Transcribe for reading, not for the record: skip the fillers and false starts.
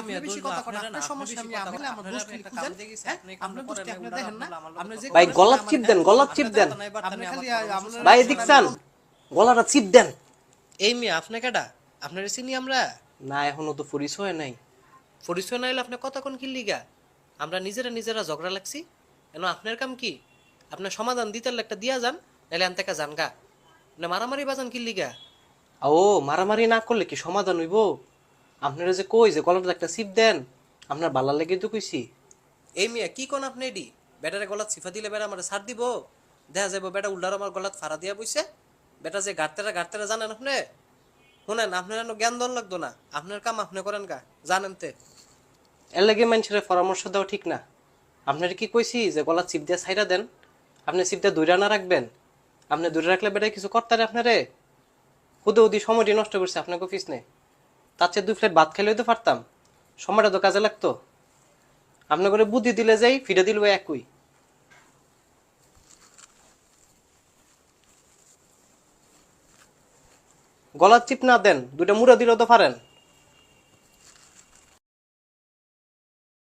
আপনি বেশি কথা করেন, আপনার সমস্যা আমি আমলে আমার দোষ কি খুঁজেন? আপনার দোষ কি আপনি দেখেন না? আপনি যে ভাই গলার চিপ দেন, গলার চিপ দেন। আপনি খালি ভাই দেখছেন, গলাটা চিপ দেন। এই মেয়ে আপনি কেডা? আপনার চিনি আমরা? না এখনো তো পরিচয় নাই। পরিচয় নাইলে আপনি কতক্ষণ কি লিগা? আমরা নিজেরা ঝগড়া লাগছি, এন আপনার কাম কি? আপনার সমাধান দিতে একটা দিয়া যান, নাহলে আনতে যান গা। না মারামারি বাজান কি লিগা? ও মারামারি না করলে কি সমাধান হইব? আপনারা যে কই যে গলাটা একটা চিপ দেন, আপনার বালা লেগে তো কইছি। এই মেয়ে কি কোন আপনি এডি? বেটারে গলাত সিফা দিলে বেটা আমার ছাড় দিব? দেখা যাবো বেটা উল্টার আমার গলাত ফাড়া দিয়া বইছে। বেটা যে গাড়তেরা জানেন আপনি? শুনেন, আপনার জ্ঞান দন লাগতো না, আপনার কাম আপনি করেন গা, জানেন তে। এর লাগে মানুষের পরামর্শ দেওয়া ঠিক না। আপনার কি কইছি যে গলা চিপ দিয়ে ছাইরা দেন? আপনি চিপ দিয়ে দূরে না রাখবেন? আপনি দূরে রাখলে বেটা কিছু করতে রে আপনারে? হুদে হুদি সময়টি নষ্ট করছে আপনাকে অফিস নেই। তার চেয়ে 2 প্লেট ভাত খেলেও তো পারতাম, সময়টা তো কাজে লাগতো। আপনার করে বুদ্ধি দিলে যাই, ফিরে দিল একই। গলার চিপ না দেন, 2টা মুড়া দিলেও তো পারেন।